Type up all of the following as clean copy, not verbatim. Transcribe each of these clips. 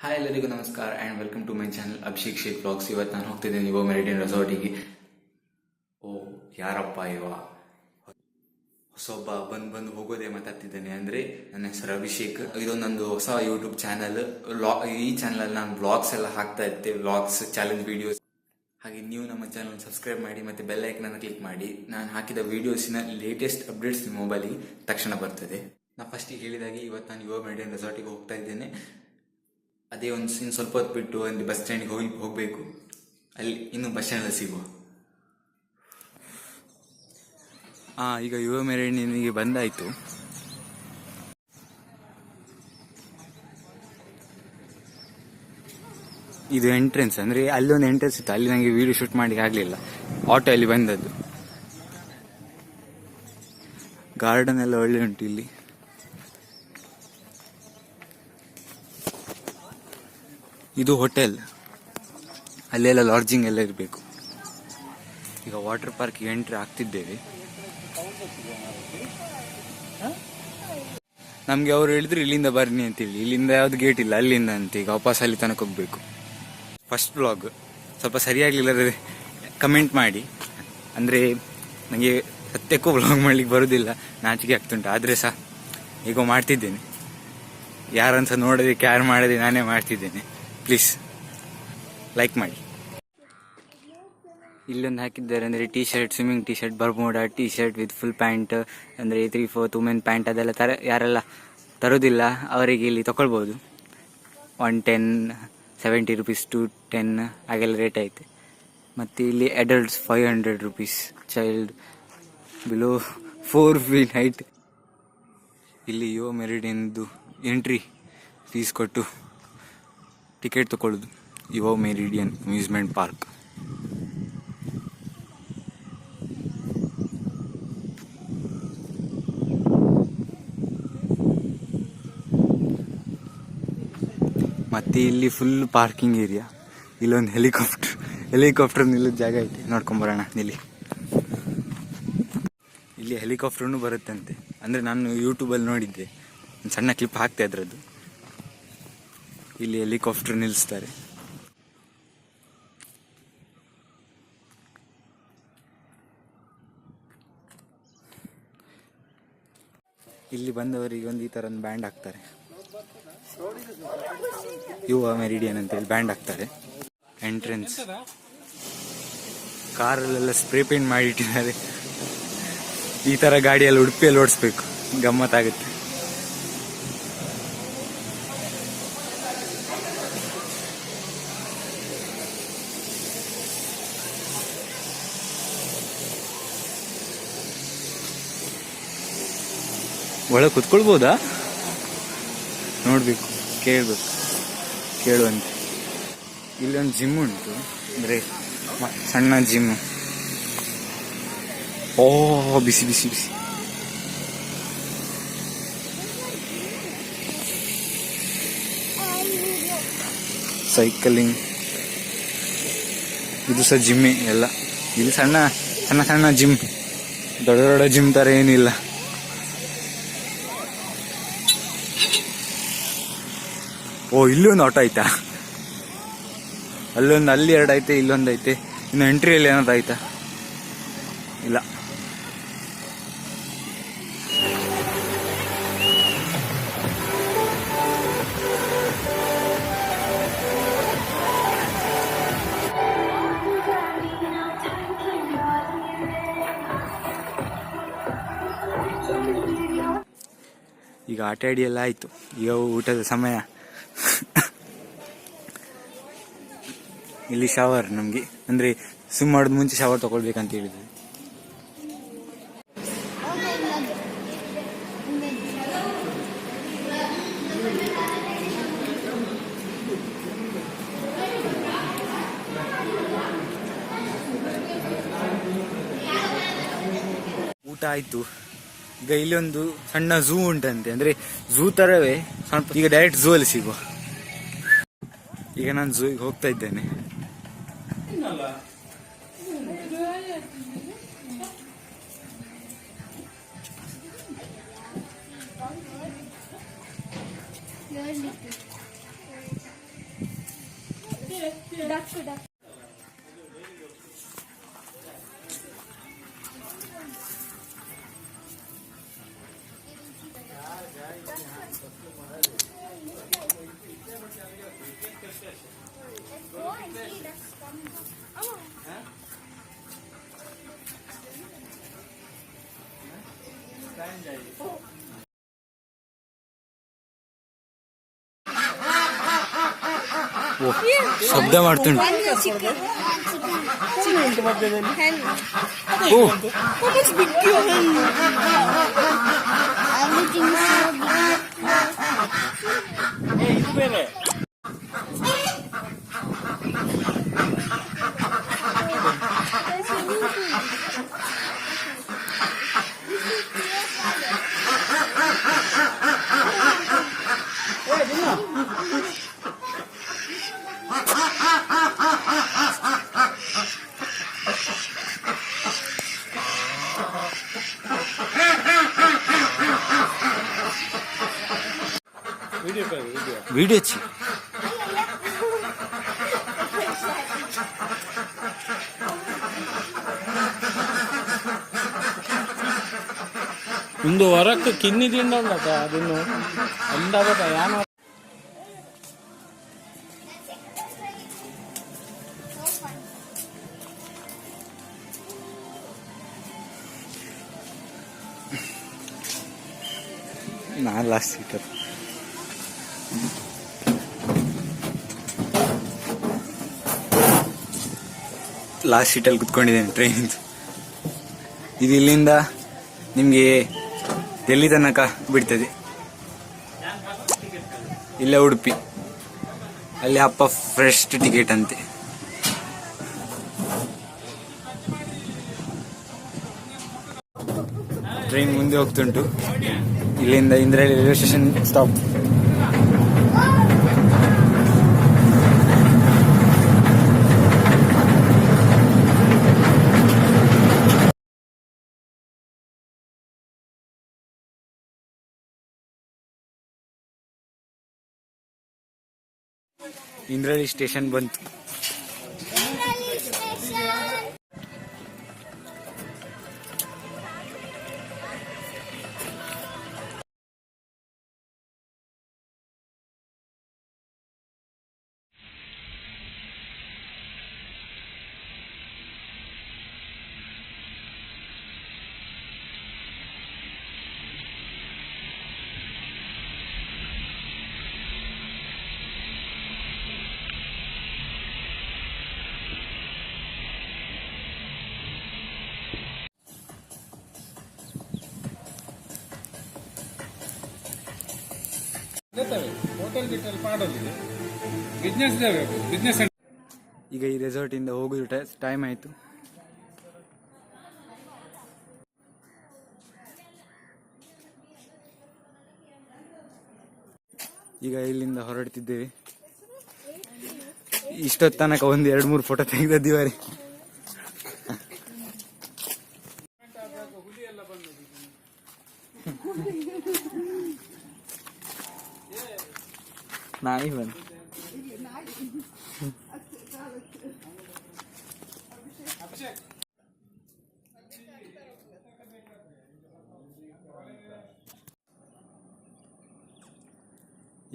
Hi ಎಲ್ಲರಿಗೂ ನಮಸ್ಕಾರ and welcome to my channel Abhishek Sheikh blogs. ಇವತ್ತು ನಾನು ಹೋಗ್ತಿದ್ದೇನೆ ಇವ ಮೆರಿಡಿಯನ್ ರೆಸಾರ್ಟಿಗೆ. ಓ ಯಾರಪ್ಪ ಇವ ಹೊಸೊಬ್ಬ ಬಂದು ಹೋಗೋದೇ ಮಾತಾಡ್ತಿದ್ದೇನೆ. ಅಂದರೆ ನನ್ನ ಹೆಸರು ಅಭಿಷೇಕ್. ಇದೊಂದು ನಂದು ಹೊಸ ಯೂಟ್ಯೂಬ್ ಚಾನಲ್. ಈ ಚಾನಲಲ್ಲಿ ನಾನು ಬ್ಲಾಗ್ಸ್ ಎಲ್ಲ ಹಾಕ್ತಾ ಇರ್ತೇವೆ, ಬ್ಲಾಗ್ಸ್, ಚಾಲೆಂಜ್ ವಿಡಿಯೋಸ್. ಹಾಗೆ ನೀವು ನಮ್ಮ ಚಾನಲ್ ಸಬ್ಸ್ಕ್ರೈಬ್ ಮಾಡಿ ಮತ್ತು ಬೆಲ್ ಐಕನನ್ನು ಕ್ಲಿಕ್ ಮಾಡಿ. ನಾನು ಹಾಕಿದ ವಿಡಿಯೋಸಿನ ಲೇಟೆಸ್ಟ್ ಅಪ್ಡೇಟ್ಸ್ ನಿಮ್ಮ ಮೊಬೈಲಿಗೆ ತಕ್ಷಣ ಬರ್ತದೆ. ನಾನು ಫಸ್ಟಿಗೆ ಹೇಳಿದಾಗೆ ಇವತ್ತು ನಾನು ಯುವ ಮೆರಿಡಿಯನ್ ರೆಸಾರ್ಟಿಗೆ ಹೋಗ್ತಾ ಇದ್ದೇನೆ. ಅದೇ ಇನ್ನು ಸ್ವಲ್ಪ ಹೊತ್ತು ಬಿಟ್ಟು ಅಲ್ಲಿ ಬಸ್ ಸ್ಟ್ಯಾಂಡ್ಗೆ ಹೋಗಬೇಕು. ಅಲ್ಲಿ ಇನ್ನು ಬಸ್ ಸ್ಟ್ಯಾಂಡಲ್ಲಿ ಸಿಗುವ. ಈಗ ಯುವ ಮೆರಿಡಿಯನ್ನಿಗೆ ಬಂದಾಯಿತು. ಇದು ಎಂಟ್ರೆನ್ಸ್. ಅಂದರೆ ಅಲ್ಲೊಂದು ಎಂಟ್ರೆನ್ಸ್ ಇತ್ತು, ಅಲ್ಲಿ ನನಗೆ ವಿಡಿಯೋ ಶೂಟ್ ಮಾಡಲಿಕ್ಕೆ ಆಗಲಿಲ್ಲ. ಆಟೋ ಅಲ್ಲಿ ಬಂದದ್ದು. ಗಾರ್ಡನ್ ಎಲ್ಲ ಒಳ್ಳೆ ಉಂಟು ಇಲ್ಲಿ. ಇದು ಹೋಟೆಲ್, ಅಲ್ಲೆಲ್ಲ ಲಾಡ್ಜಿಂಗ್ ಎಲ್ಲ ಇರಬೇಕು. ಈಗ ವಾಟರ್ ಪಾರ್ಕ್ಗೆ ಎಂಟ್ರಿ ಆಗ್ತಿದ್ದೇವೆ. ನಮಗೆ ಅವರು ಹೇಳಿದ್ರು ಇಲ್ಲಿಂದ ಬರ್ನಿ ಅಂತೇಳಿ. ಇಲ್ಲಿಂದ ಯಾವ್ದು ಗೇಟ್ ಇಲ್ಲ, ಅಲ್ಲಿಂದ ಅಂತ. ಈಗ ವಾಪಸ್ ಅಲ್ಲಿ ತನಕ ಹೋಗ್ಬೇಕು. ಫಸ್ಟ್ ಬ್ಲಾಗ್ ಸ್ವಲ್ಪ ಸರಿಯಾಗಲಿಲ್ಲ, ಕಮೆಂಟ್ ಮಾಡಿ. ಅಂದರೆ ನನಗೆ ಸತ್ಯಕ್ಕೂ ಬ್ಲಾಗ್ ಮಾಡ್ಲಿಕ್ಕೆ ಬರೋದಿಲ್ಲ, ನಾಚಿಕೆ ಆಗ್ತುಂಟು. ಆದರೆ ಸಹ ಈಗ ಮಾಡ್ತಿದ್ದೇನೆ. ಯಾರಂತ ನೋಡೋದೆ ಕ್ಯಾರ್ ಮಾಡದೆ ನಾನೇ ಮಾಡ್ತಿದ್ದೇನೆ. ಪ್ಲೀಸ್ ಲೈಕ್ ಮಾಡಿ. ಇಲ್ಲೊಂದು ಹಾಕಿದ್ದಾರೆ, ಅಂದರೆ T shirt, swimming T shirt, Bermuda T shirt with full pants, ಅಂದರೆ 3/4 ವುಮೆನ್ ಪ್ಯಾಂಟ್. ಅದೆಲ್ಲ ಯಾರೆಲ್ಲ ತರೋದಿಲ್ಲ ಅವರಿಗೆ ಇಲ್ಲಿ ತಗೊಳ್ಬೋದು. 110, 70 rupees to 10 ಹಾಗೆಲ್ಲ ರೇಟ್ ಐತೆ. ಮತ್ತು ಇಲ್ಲಿ adults 500 rupees, child below 4 feet height. ಇಲ್ಲಿ ಯುವ ಮೆರಿಡಿಯನ್ದು ಎಂಟ್ರಿ ಫೀಸ್ ಕೊಟ್ಟು ಟಿಕೆಟ್ ತಗೊಳ್ಳೋದು. ಯುವ ಮೆರಿಡಿಯನ್ ಅಮ್ಯೂಸ್ಮೆಂಟ್ ಪಾರ್ಕ್. ಮತ್ತೆ ಇಲ್ಲಿ ಫುಲ್ ಪಾರ್ಕಿಂಗ್ ಏರಿಯಾ. ಇಲ್ಲೊಂದು ಹೆಲಿಕಾಪ್ಟರ್ ನಿಲ್ಲೋ ಜಾಗ ಐತೆ, ನೋಡ್ಕೊಂಬರೋಣ. ಇಲ್ಲಿ ಹೆಲಿಕಾಪ್ಟರ್ನು ಬರುತ್ತಂತೆ. ಅಂದರೆ ನಾನು ಯೂಟ್ಯೂಬಲ್ಲಿ ನೋಡಿದ್ದೆ, ಒಂದು ಸಣ್ಣ ಕ್ಲಿಪ್ ಹಾಕ್ತೆ ಅದರದ್ದು. ಇಲ್ಲಿ ಹೆಲಿಕಾಪ್ಟರ್ ನಿಲ್ಲಿಸ್ತಾರೆ. ಇಲ್ಲಿ ಬಂದವರಿಗೆ ಒಂದು ಈ ಥರ ಒಂದು ಬ್ಯಾಂಡ್ ಹಾಕ್ತಾರೆ, ಯುವ ಮೆರಿಡಿಯನ್ ಅಂತೇಳಿ ಬ್ಯಾಂಡ್ ಹಾಕ್ತಾರೆ. ಎಂಟ್ರೆನ್ಸ್ ಕಾರಲ್ಲೆಲ್ಲ ಸ್ಪ್ರೇ ಪೇಂಟ್ ಮಾಡಿಟ್ಟಿದ್ದಾರೆ. ಈ ಥರ ಗಾಡಿಯಲ್ಲಿ ಉಡುಪಿಯಲ್ಲಿ ಓಡಿಸ್ಬೇಕು, ಗಮ್ಮತ್ತಾಗುತ್ತೆ. ಒಳಗೆ ಕುತ್ಕೊಳ್ಬೋದಾ? ನೋಡ್ಬೇಕು, ಕೇಳುವಂತೆ. ಇಲ್ಲೊಂದು ಜಿಮ್ ಉಂಟು, ಅಂದರೆ ಸಣ್ಣ ಜಿಮ್. ಬಿಸಿ ಬಿಸಿ ಬಿಸಿ. ಸೈಕಲಿಂಗ್. ಇದು ಸಹ ಜಿಮ್ಮೆ ಎಲ್ಲ. ಇಲ್ಲಿ ಸಣ್ಣ ಜಿಮ್, ದೊಡ್ಡ ಜಿಮ್ ಥರ ಏನಿಲ್ಲ. ಇಲ್ಲೊಂದು ಆಟೋ ಆಯ್ತಾ? ಅಲ್ಲಿ 2 ಐತೆ, ಇಲ್ಲೊಂದು ಐತೆ. ಇನ್ನು ಎಂಟ್ರಿಯಲ್ಲಿ ಏನಾದ್ರು ಆಯ್ತಾ? ಇಲ್ಲ. ಈಗ ಆಟ ಆಡಿ ಎಲ್ಲ ಆಯ್ತು. ಈಗ ಊಟದ ಸಮಯ. ಇಲ್ಲಿ ಶವರ್ ನಮಗೆ, ಅಂದರೆ ಸ್ವಿಮ್ ಮಾಡೋದು ಮುಂಚೆ ಶವರ್ ತಗೊಳ್ಬೇಕಂತ ಹೇಳಿದ್ವಿ. ಊಟ ಆಯ್ತು. ಈಗ ಇಲ್ಲಿ ಒಂದು ಸಣ್ಣ ಝೂ ಉಂಟಂತೆ, ಅಂದರೆ ಝೂ ಥರವೇ ಸ್ವಲ್ಪ. ಈಗ ಡೈರೆಕ್ಟ್ ಝೂ ಅಲ್ಲಿ ಸಿಗುವ. ಈಗ ನಾನು ಝೂಗೆ ಹೋಗ್ತಾ ಇದ್ದೇನೆ. ಶಬ್ದ ಮಾಡ್ತುಂಟು. वीडियो अच्छी ಇಂದು ಹೊರಕ್ಕೆ ಕಿನ್ನಿ ತಿಂಡಕ ಅದನ್ನು ಅಂದಾಗ ಯಾನ ನಾನು ಲಾಸ್ಟ್ ಸೀಟರ್. ಲಾಸ್ಟ್ ಸೀಟಲ್ಲಿ ಕುತ್ಕೊಂಡಿದ್ದೇನೆ ಟ್ರೈನ್. ಇದು ಇಲ್ಲಿಂದ ನಿಮಗೆ ಎಲ್ಲಿ ತನಕ ಬಿಡ್ತದೆ? ಇಲ್ಲೇ ಉಡುಪಿ, ಅಲ್ಲಿ ಅಪ್ಪ ಫ್ರೆಶ್ ಟಿಕೆಟ್ ಅಂತೆ. ಟ್ರೈನ್ ಮುಂದೆ ಹೋಗ್ತುಂಟು. ಇಲ್ಲಿಂದ ಇಂದ್ರಹಳ್ಳಿ ರೈಲ್ವೆ ಸ್ಟೇಷನ್ ಸ್ಟಾಪ್. ಇಂದ್ರಹಳ್ಳಿ ಸ್ಟೇಷನ್ ಬಂತು. ಹೋಟೆಲ್ ಗಿಟೆಲ್ ಮಾಡೋದಿದೆ, ಬಿಸ್ನೆಸ್ ಬಿಸ್ನೆಸ್. ಈಗ ಈ ರೆಸಾರ್ಟ್ ಇಂದ ಹೋಗುದು ಟೈಮ್ ಆಯ್ತು. ಈಗ ಇಲ್ಲಿಂದ ಹೊರಡ್ತಿದ್ದೇವೆ. ಇಷ್ಟೊತ್ತು ತನಕ 1-2-3 ಫೋಟೋ ತೆಗೆದಿದ್ದೀವಿ. ನಾಯಿ ಬಂದು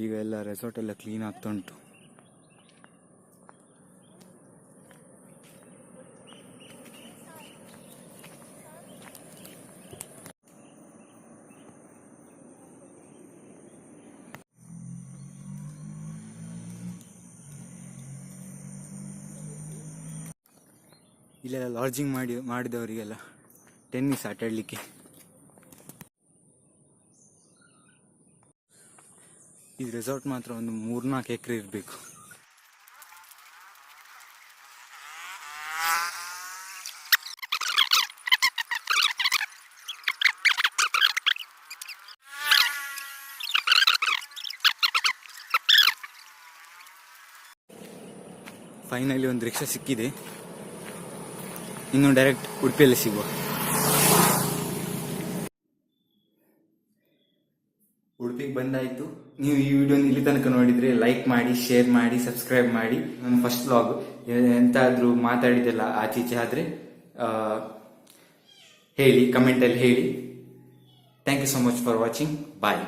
ಈಗ ಎಲ್ಲ ರೆಸಾರ್ಟ್ ಎಲ್ಲ ಕ್ಲೀನ್ ಆಗ್ತಾ ಉಂಟು. ಇಲ್ಲೆಲ್ಲ ಲಾಡ್ಜಿಂಗ್ ಮಾಡಿದವರಿಗೆಲ್ಲ ಟೆನ್ನಿಸ್ ಆಟ ಆಡಲಿಕ್ಕೆ. ಈ ರೆಸಾರ್ಟ್ ಮಾತ್ರ ಒಂದು 3-4 ಎಕರೆ ಇರಬೇಕು. ಫೈನಲಿ ಒಂದು ರಿಕ್ಷಾ ಸಿಕ್ಕಿದೆ. ಇನ್ನು ಡೈರೆಕ್ಟ್ ಉಡುಪಿಯಲ್ಲಿ ಸಿಗುವ. ಉಡುಪಿಗೆ ಬಂದಾಯಿತು. ನೀವು ಈ ವಿಡಿಯೋನ ಇಲ್ಲಿ ತನಕ ನೋಡಿದರೆ ಲೈಕ್ ಲೈಕ್ ಮಾಡಿ, ಶೇರ್ ಮಾಡಿ, ಸಬ್ಸ್ಕ್ರೈಬ್ ಮಾಡಿ. ನನ್ನ ಫಸ್ಟ್ ವ್ಲಾಗ್ ಎಂತಾದ್ರೂ ಮಾತಾಡಿದೆಲ್ಲ ಆಚೀಚೆ ಆದ್ರೆ ಹೇಳಿ, ಕಮೆಂಟಲ್ಲಿ ಹೇಳಿ. Thank you so much for watching. Bye.